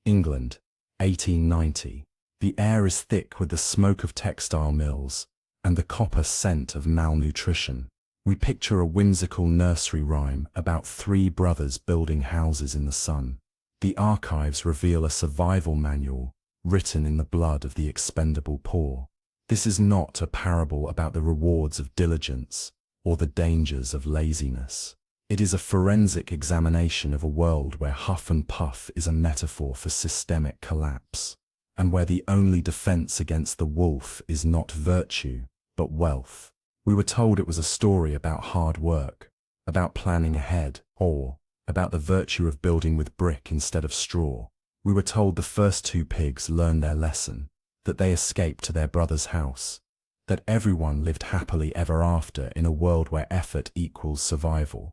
England, 1890. The air is thick with the smoke of textile mills and the copper scent of malnutrition. We picture a whimsical nursery rhyme about three brothers building houses in the sun. The archives reveal a survival manual written in the blood of the expendable poor. This is not a parable about the rewards of diligence or the dangers of laziness. It is a forensic examination of a world where huff and puff is a metaphor for systemic collapse, and where the only defense against the wolf is not virtue, but wealth. We were told it was a story about hard work, about planning ahead, or about the virtue of building with brick instead of straw. We were told the first two pigs learned their lesson, that they escaped to their brother's house, that everyone lived happily ever after in a world where effort equals survival.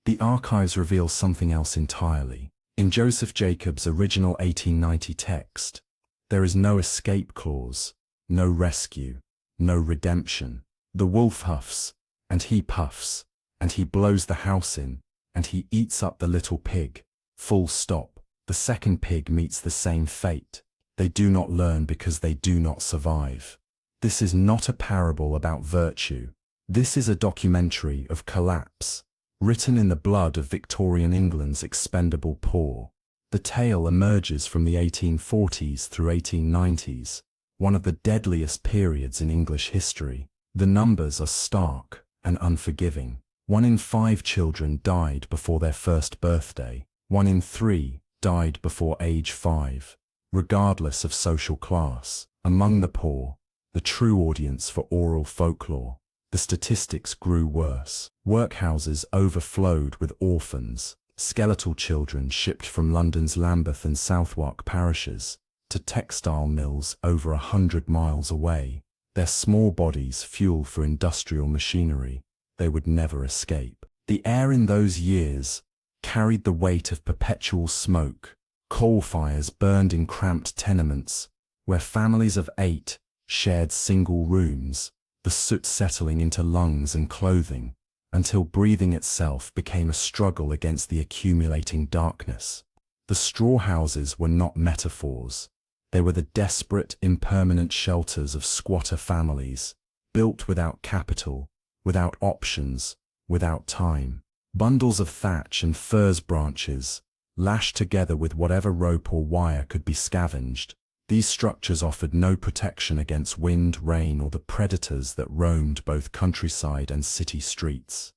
The archives reveal something else entirely. In Joseph Jacobs' original 1890 text, there is no escape clause, no rescue, no redemption. The wolf huffs, and he puffs, and he blows the house in, and he eats up the little pig. Full stop. The second pig meets the same fate. They do not learn because they do not survive. This is not a parable about virtue. This is a documentary of collapse, written in the blood of Victorian England's expendable poor. The tale emerges from the 1840s through 1890s, one of the deadliest periods in English history. The numbers are stark and unforgiving. 1 in 5 children died before their first birthday. 1 in 3 died before age 5, regardless of social class. Among the poor, the true audience for oral folklore, the statistics grew worse. Workhouses overflowed with orphans, skeletal children shipped from London's Lambeth and Southwark parishes to textile mills over 100 miles away. Their small bodies fuel for industrial machinery they would never escape. The air in those years carried the weight of perpetual smoke. Coal fires burned in cramped tenements, where families of 8 shared single rooms, the soot settling into lungs and clothing, until breathing itself became a struggle against the accumulating darkness. The straw houses were not metaphors. They were the desperate, impermanent shelters of squatter families, built without capital, without options, without time. Bundles of thatch and furze branches, lashed together with whatever rope or wire could be scavenged. These structures offered no protection against wind, rain, or the predators that roamed both countryside and city streets.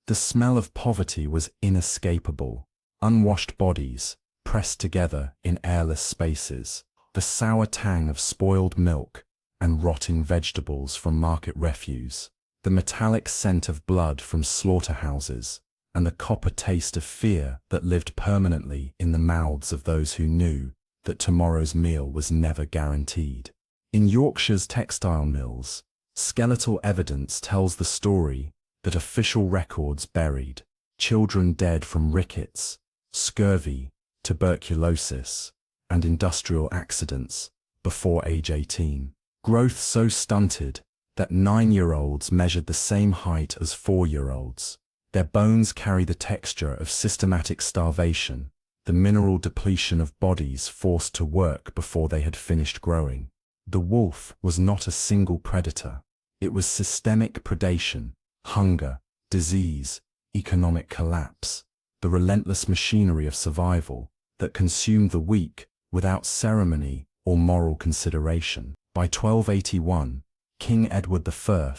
The smell of poverty was inescapable. Unwashed bodies, pressed together in airless spaces. The sour tang of spoiled milk and rotting vegetables from market refuse, the metallic scent of blood from slaughterhouses, and the copper taste of fear that lived permanently in the mouths of those who knew that tomorrow's meal was never guaranteed. In Yorkshire's textile mills, skeletal evidence tells the story that official records buried children dead from rickets, scurvy, tuberculosis, and industrial accidents before age 18. Growth so stunted that 9-year-olds measured the same height as 4-year-olds. Their bones carry the texture of systematic starvation, the mineral depletion of bodies forced to work before they had finished growing. The wolf was not a single predator. It was systemic predation, hunger, disease, economic collapse, the relentless machinery of survival that consumed the weak without ceremony or moral consideration. By 1281, King Edward I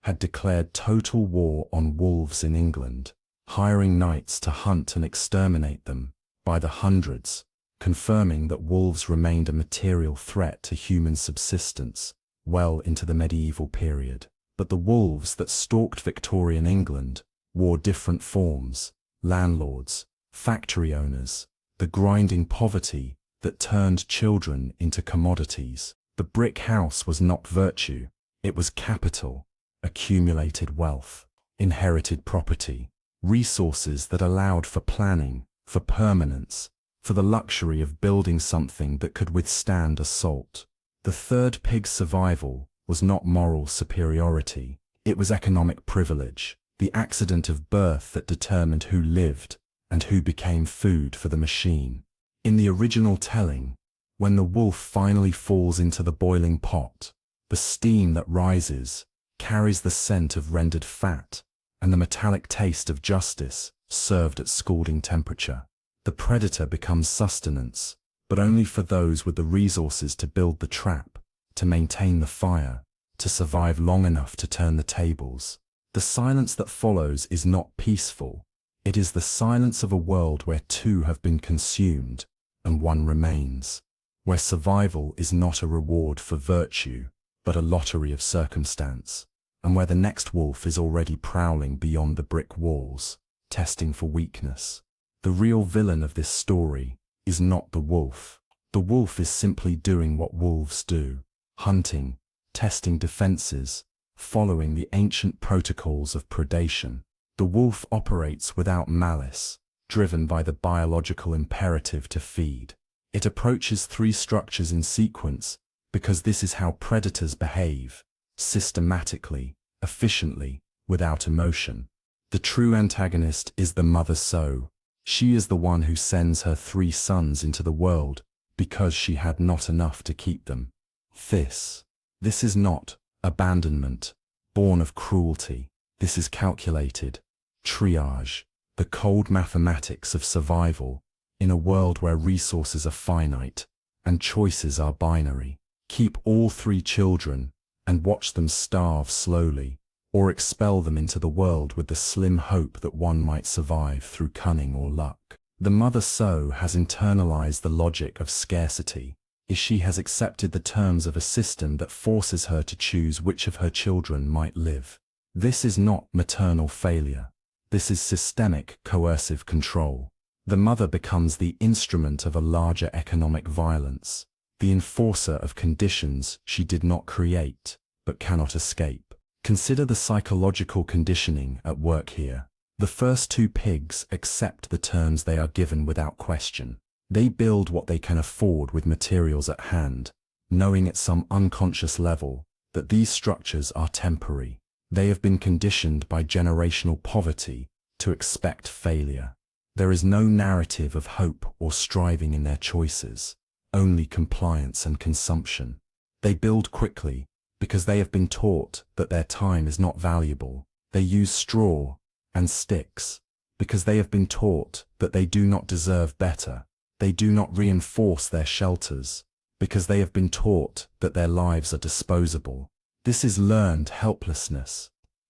had declared total war on wolves in England, hiring knights to hunt and exterminate them by the hundreds, confirming that wolves remained a material threat to human subsistence well into the medieval period. But the wolves that stalked Victorian England wore different forms: landlords, factory owners, the grinding poverty that turned children into commodities. The brick house was not virtue, it was capital, accumulated wealth, inherited property, resources that allowed for planning, for permanence, for the luxury of building something that could withstand assault. The third pig's survival was not moral superiority, it was economic privilege, the accident of birth that determined who lived and who became food for the machine. In the original telling, When the wolf finally falls into the boiling pot, the steam that rises carries the scent of rendered fat and the metallic taste of justice served at scalding temperature. The predator becomes sustenance, but only for those with the resources to build the trap, to maintain the fire, to survive long enough to turn the tables. The silence that follows is not peaceful. It is the silence of a world where two have been consumed and one remains, where survival is not a reward for virtue, but a lottery of circumstance, and where the next wolf is already prowling beyond the brick walls, testing for weakness. The real villain of this story is not the wolf. The wolf is simply doing what wolves do, hunting, testing defenses, following the ancient protocols of predation. The wolf operates without malice, driven by the biological imperative to feed. It approaches three structures in sequence because this is how predators behave, systematically, efficiently, without emotion. The true antagonist is the mother sow. She is the one who sends her 3 sons into the world because she had not enough to keep them. This is not abandonment, born of cruelty. This is calculated triage, the cold mathematics of survival in a world where resources are finite and choices are binary. Keep all 3 children and watch them starve slowly, or expel them into the world with the slim hope that one might survive through cunning or luck. The mother sow has internalized the logic of scarcity. She has accepted the terms of a system that forces her to choose which of her children might live. This is not maternal failure. This is systemic, coercive control. The mother becomes the instrument of a larger economic violence, the enforcer of conditions she did not create, but cannot escape. Consider the psychological conditioning at work here. The first 2 pigs accept the terms they are given without question. They build what they can afford with materials at hand, knowing at some unconscious level that these structures are temporary. They have been conditioned by generational poverty to expect failure. There is no narrative of hope or striving in their choices, only compliance and consumption. They build quickly because they have been taught that their time is not valuable. They use straw and sticks because they have been taught that they do not deserve better. They do not reinforce their shelters because they have been taught that their lives are disposable. This is learned helplessness,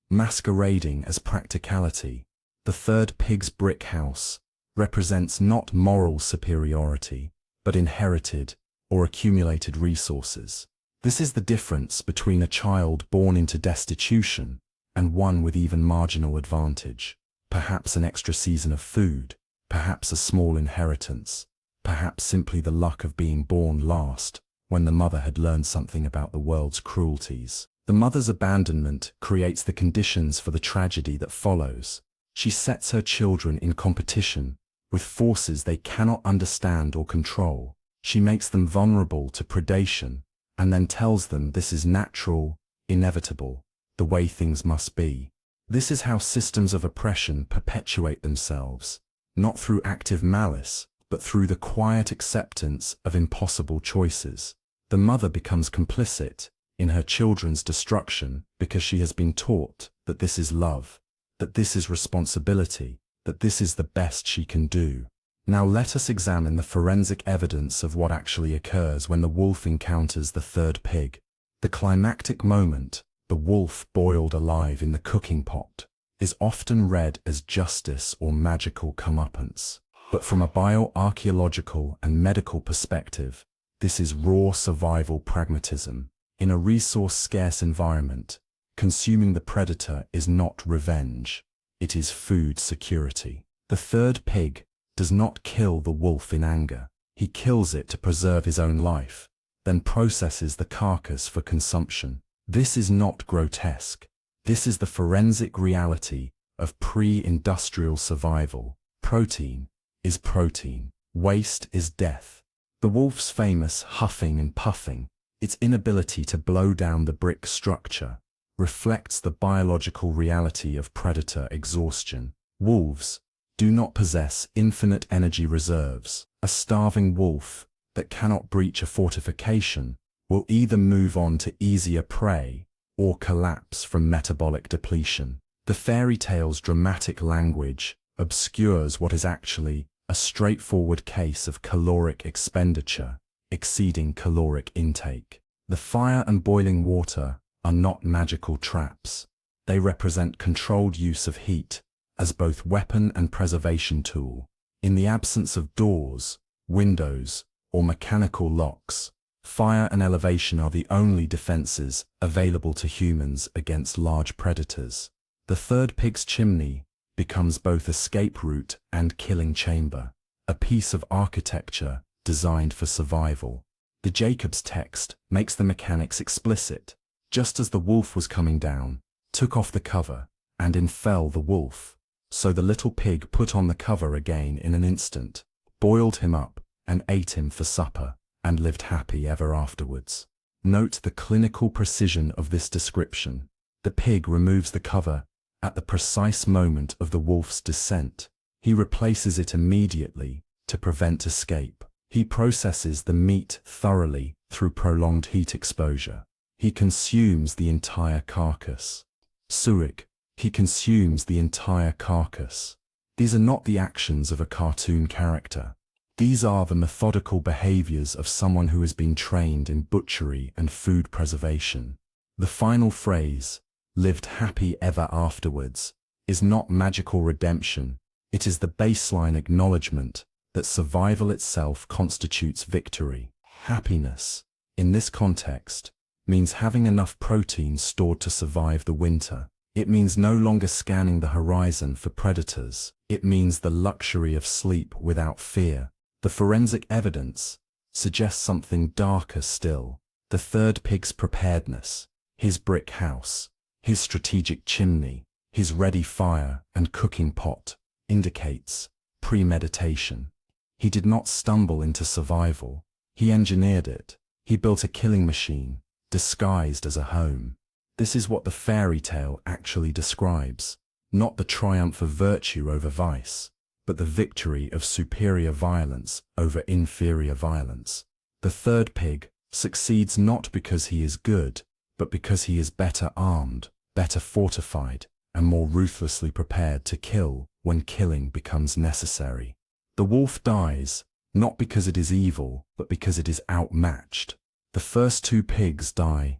masquerading as practicality. The third pig's brick house represents not moral superiority, but inherited or accumulated resources. This is the difference between a child born into destitution and one with even marginal advantage. Perhaps an extra season of food, perhaps a small inheritance, perhaps simply the luck of being born last, when the mother had learned something about the world's cruelties. The mother's abandonment creates the conditions for the tragedy that follows. She sets her children in competition with forces they cannot understand or control. She makes them vulnerable to predation and then tells them this is natural, inevitable, the way things must be. This is how systems of oppression perpetuate themselves, not through active malice, but through the quiet acceptance of impossible choices. The mother becomes complicit in her children's destruction because she has been taught that this is love, that this is responsibility, that this is the best she can do. Now let us examine the forensic evidence of what actually occurs when the wolf encounters the third pig. The climactic moment, the wolf boiled alive in the cooking pot, is often read as justice or magical comeuppance. But from a bioarchaeological and medical perspective, this is raw survival pragmatism. In a resource-scarce environment, consuming the predator is not revenge, it is food security. The third pig does not kill the wolf in anger. He kills it to preserve his own life, then processes the carcass for consumption. This is not grotesque. This is the forensic reality of pre-industrial survival. Protein is protein. Waste is death. The wolf's famous huffing and puffing, its inability to blow down the brick structure, reflects the biological reality of predator exhaustion. Wolves do not possess infinite energy reserves. A starving wolf that cannot breach a fortification will either move on to easier prey or collapse from metabolic depletion. The fairy tale's dramatic language obscures what is actually a straightforward case of caloric expenditure exceeding caloric intake. The fire and boiling water are not magical traps. They represent controlled use of heat as both weapon and preservation tool. In the absence of doors, windows, or mechanical locks, fire and elevation are the only defenses available to humans against large predators. The third pig's chimney becomes both escape route and killing chamber, a piece of architecture designed for survival. The Jacob's text makes the mechanics explicit. Just as the wolf was coming down, took off the cover, and in fell the wolf. So the little pig put on the cover again in an instant, boiled him up, and ate him for supper, and lived happy ever afterwards. Note the clinical precision of this description. The pig removes the cover at the precise moment of the wolf's descent. He replaces it immediately to prevent escape. He processes the meat thoroughly through prolonged heat exposure. He consumes the entire carcass. Suik, he consumes the entire carcass. These are not the actions of a cartoon character. These are the methodical behaviors of someone who has been trained in butchery and food preservation. The final phrase, lived happy ever afterwards, is not magical redemption. It is the baseline acknowledgement that survival itself constitutes victory. Happiness, in this context, means having enough protein stored to survive the winter. It means no longer scanning the horizon for predators. It means the luxury of sleep without fear. The forensic evidence suggests something darker still. The third pig's preparedness, his brick house, his strategic chimney, his ready fire and cooking pot, indicates premeditation. He did not stumble into survival. He engineered it. He built a killing machine, disguised as a home. This is what the fairy tale actually describes, not the triumph of virtue over vice, but the victory of superior violence over inferior violence. The third pig succeeds not because he is good, but because he is better armed, better fortified, and more ruthlessly prepared to kill when killing becomes necessary. The wolf dies, not because it is evil, but because it is outmatched. The first two pigs die,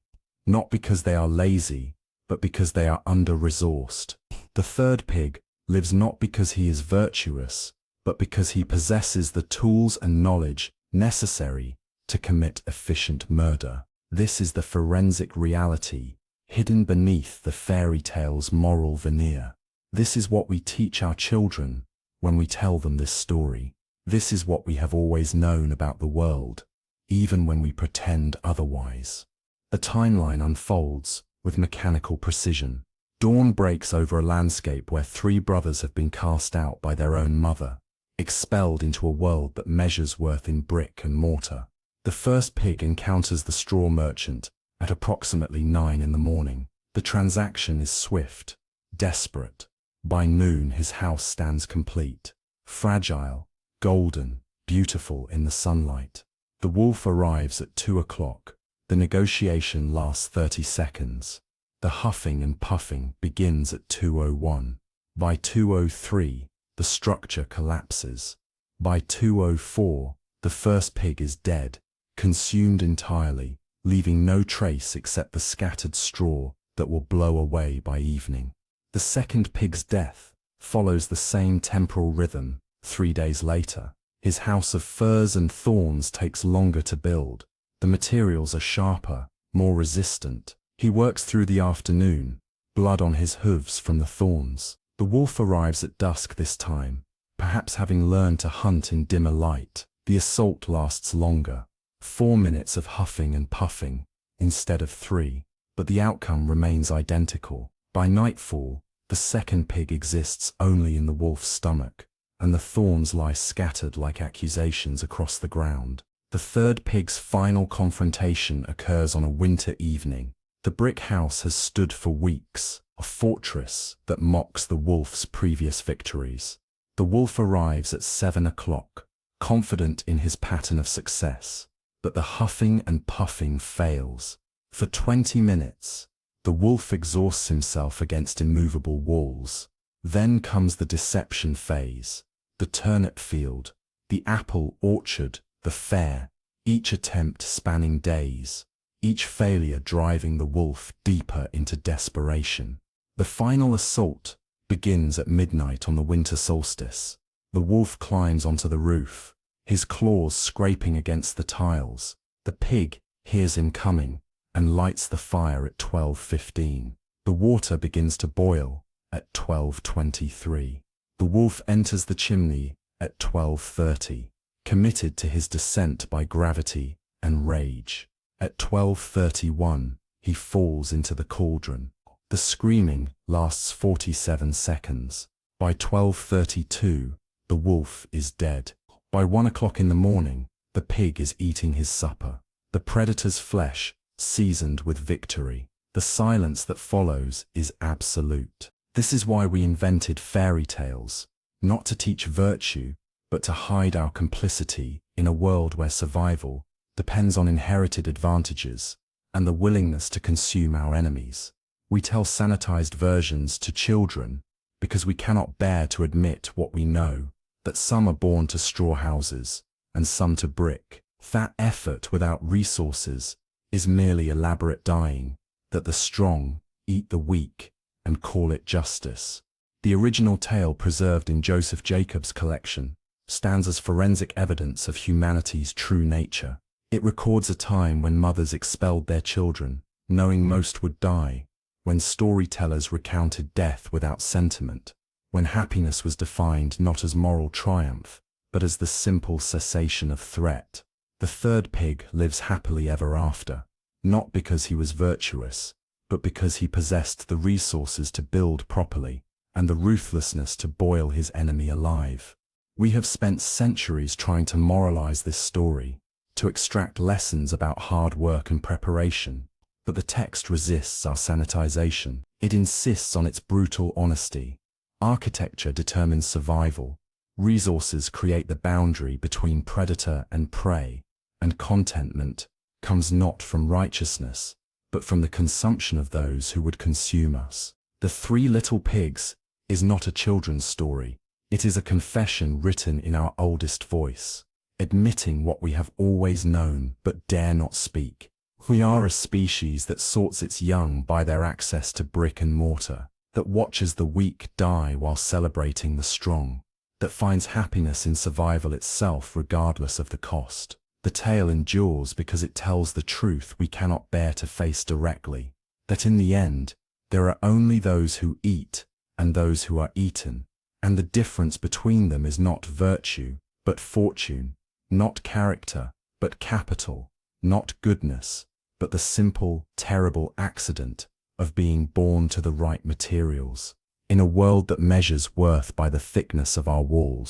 not because they are lazy, but because they are under-resourced. The third pig lives not because he is virtuous, but because he possesses the tools and knowledge necessary to commit efficient murder. This is the forensic reality, hidden beneath the fairy tale's moral veneer. This is what we teach our children when we tell them this story. This is what we have always known about the world, even when we pretend otherwise. The timeline unfolds with mechanical precision. Dawn breaks over a landscape where three brothers have been cast out by their own mother, expelled into a world that measures worth in brick and mortar. The first pig encounters the straw merchant at approximately 9 in the morning. The transaction is swift, desperate. By noon his house stands complete, fragile, golden, beautiful in the sunlight. The wolf arrives at 2 o'clock. The negotiation lasts 30 seconds. The huffing and puffing begins at 2:01. By 2:03, the structure collapses. By 2:04, the first pig is dead, consumed entirely, leaving no trace except the scattered straw that will blow away by evening. The second pig's death follows the same temporal rhythm. 3 days later, his house of furs and thorns takes longer to build. The materials are sharper, more resistant. He works through the afternoon, blood on his hooves from the thorns. The wolf arrives at dusk this time, perhaps having learned to hunt in dimmer light. The assault lasts longer, 4 minutes of huffing and puffing instead of 3, but the outcome remains identical. By nightfall, the second pig exists only in the wolf's stomach, and the thorns lie scattered like accusations across the ground. The third pig's final confrontation occurs on a winter evening. The brick house has stood for weeks, a fortress that mocks the wolf's previous victories. The wolf arrives at 7 o'clock, confident in his pattern of success. But the huffing and puffing fails. For 20 minutes, the wolf exhausts himself against immovable walls. Then comes the deception phase, the turnip field, the apple orchard, the fair, each attempt spanning days, each failure driving the wolf deeper into desperation. The final assault begins at midnight on the winter solstice. The wolf climbs onto the roof, his claws scraping against the tiles. The pig hears him coming and lights the fire at 12:15. The water begins to boil at 12:23. The wolf enters the chimney at 12:30, committed to his descent by gravity and rage. At 12:31, he falls into the cauldron. The screaming lasts 47 seconds. By 12:32, the wolf is dead. By 1 o'clock in the morning, the pig is eating his supper, the predator's flesh seasoned with victory. The silence that follows is absolute. This is why we invented fairy tales, not to teach virtue, but to hide our complicity in a world where survival depends on inherited advantages and the willingness to consume our enemies. We tell sanitized versions to children because we cannot bear to admit what we know, that some are born to straw houses and some to brick, that effort without resources is merely elaborate dying, that the strong eat the weak and call it justice. The original tale preserved in Joseph Jacobs' collection stands as forensic evidence of humanity's true nature. It records a time when mothers expelled their children, knowing most would die, when storytellers recounted death without sentiment, when happiness was defined not as moral triumph, but as the simple cessation of threat. The third pig lives happily ever after, not because he was virtuous, but because he possessed the resources to build properly and the ruthlessness to boil his enemy alive. We have spent centuries trying to moralize this story, to extract lessons about hard work and preparation, but the text resists our sanitization. It insists on its brutal honesty. Architecture determines survival, resources create the boundary between predator and prey, and contentment comes not from righteousness, but from the consumption of those who would consume us. The Three Little Pigs is not a children's story. It is a confession written in our oldest voice, admitting what we have always known but dare not speak. We are a species that sorts its young by their access to brick and mortar, that watches the weak die while celebrating the strong, that finds happiness in survival itself regardless of the cost. The tale endures because it tells the truth we cannot bear to face directly, that in the end, there are only those who eat and those who are eaten, and the difference between them is not virtue, but fortune, not character, but capital, not goodness, but the simple, terrible accident of being born to the right materials. In a world that measures worth by the thickness of our walls,